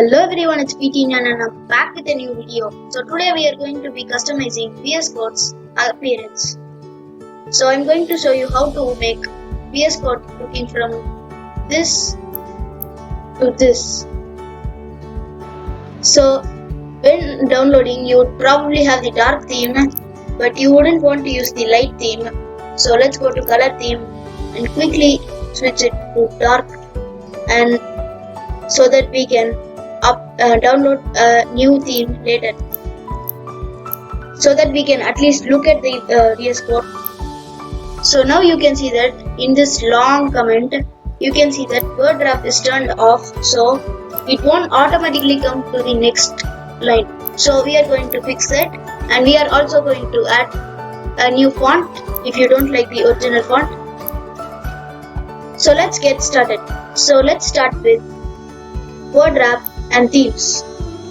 Hello everyone, it's PT and I'm back with a new video. So today we are going to be customizing VS Code's appearance. So I'm going to show you how to make VS Code looking from this to this. So when downloading you would probably have the dark theme, but you wouldn't want to use the light theme. So let's go to color theme and quickly switch it to dark, and so that we can download a new theme later, so that we can at least look at the VS Code. So now you can see that in this long comment you can see that word wrap is turned off, so it won't automatically come to the next line. So we are going to fix that, and we are also going to add a new font if you don't like the original font. So let's get started. So let's start with word wrap and themes.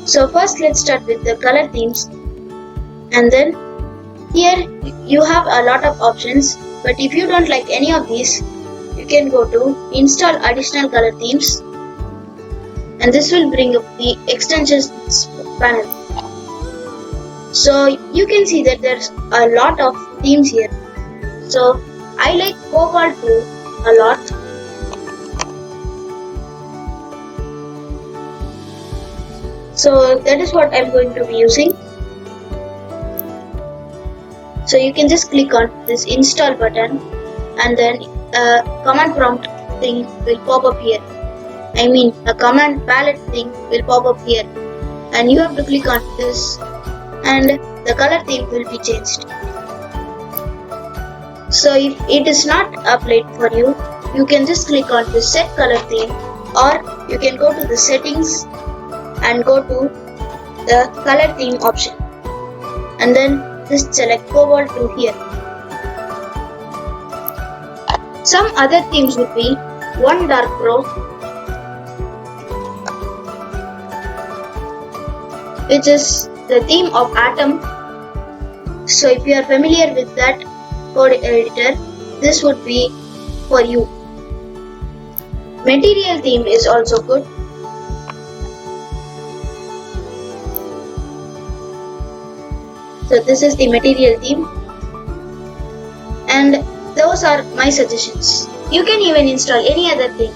So first let's start with the color themes, and then here you have a lot of options, but if you don't like any of these you can go to install additional color themes, and this will bring up the extensions panel. So you can see that there's a lot of themes here. So I like Cobalt 2 a lot. So that is what I'm going to be using. So you can just click on this install button, and then a command prompt thing will pop up here. I mean a command palette thing will pop up here, and you have to click on this and the color theme will be changed. So if it is not applied for you, you can just click on the set color theme, or you can go to the settings and go to the color theme option, and then just select Cobalt 2 here. Some other themes would be One Dark Pro, which is the theme of Atom. So if you are familiar with that code editor, this would be for you. Material theme is also good. So this is the material theme, and those are my suggestions. You can even install any other thing.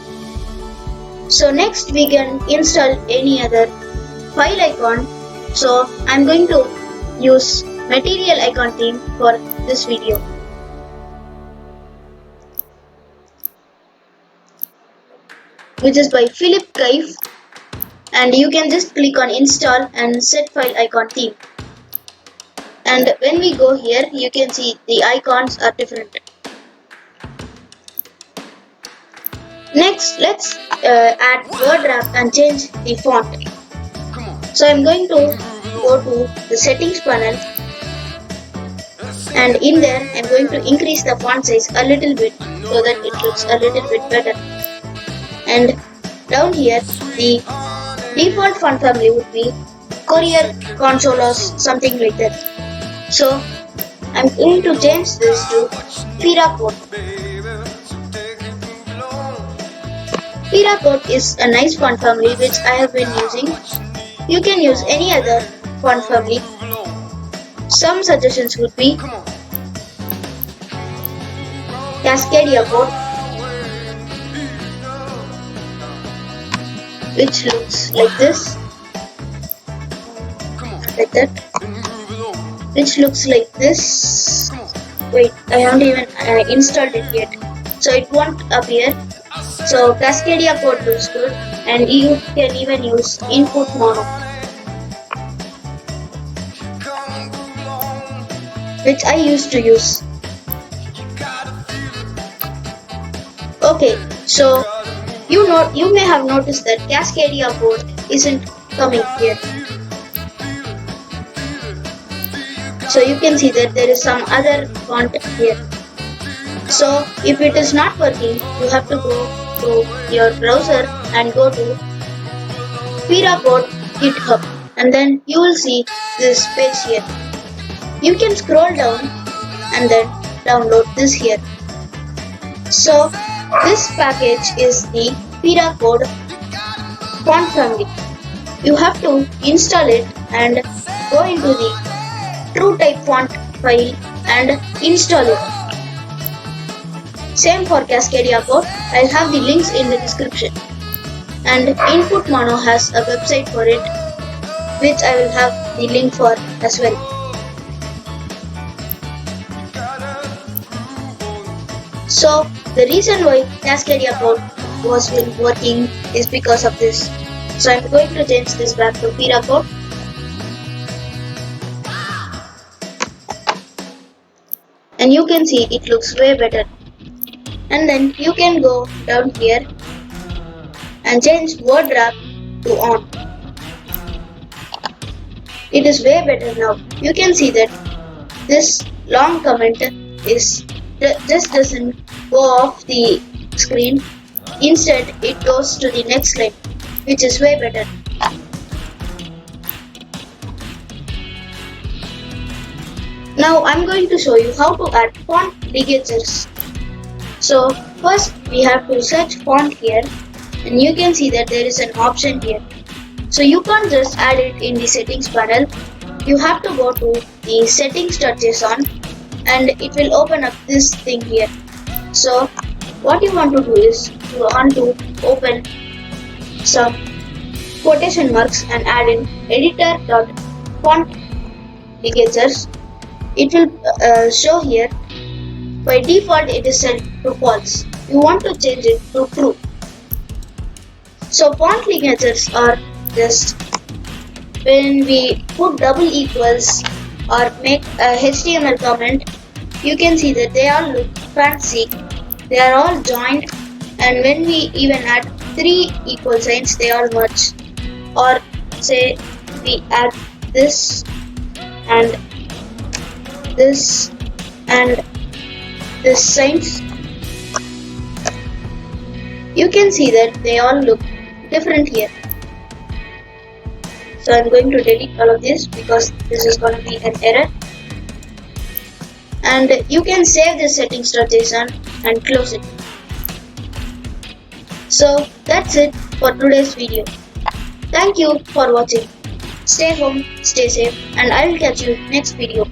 So next we can install any other file icon. So I'm going to use material icon theme for this video. Which is by Philip Kaif, and you can just click on install and set file icon theme. And when we go here, you can see the icons are different. Next, let's add word wrap and change the font. So I'm going to go to the settings panel, and in there I'm going to increase the font size a little bit so that it looks a little bit better. And down here the default font family would be Courier Console or something like that. So I'm going to change this to Filmora X. Filmora X is a nice font family which I have been using. You can use any other font family. Some suggestions would be Cascadia code, which looks like this, like that, which looks like this. Wait, I haven't even installed it yet, so it won't appear. So Cascadia code looks good, and you can even use input mono, which I used to use. Okay, so you may have noticed that Cascadia code isn't coming here. So you can see that there is some other font here. So if it is not working, you have to go to your browser and go to Filmora Code GitHub, and then you will see this page here. You can scroll down and then download this here. So this package is the Filmora Code font family. You have to install it and go into the TrueType font file and install it. Same for Cascadia code. I'll have the links in the description. And Input Mono has a website for it, which I will have the link for as well. So the reason why Cascadia code was working is because of this. So I'm going to change this back to Pira code. And you can see it looks way better. And then you can go down here and change word wrap to on. It is way better now. You can see that this long comment just doesn't go off the screen. Instead, it goes to the next line, which is way better. Now I'm going to show you how to add font ligatures. So first we have to search font here, and you can see that there is an option here. So you can't just add it in the settings panel. You have to go to the settings.json and it will open up this thing here. So what you want to do is you want to open some quotation marks and add in editor.font ligatures. It will show here. By default it is set to false. You want to change it to true. So font ligatures are just when we put double equals or make a HTML comment, you can see that they all look fancy. They are all joined, and when we even add 3 equal signs, they all merge. Or say we add this and this and this signs, you can see that they all look different here. So I'm going to delete all of this because this is going to be an error. And you can save this settings.json and close it. So that's it for today's video. Thank you for watching. Stay home, stay safe, and I will catch you next video.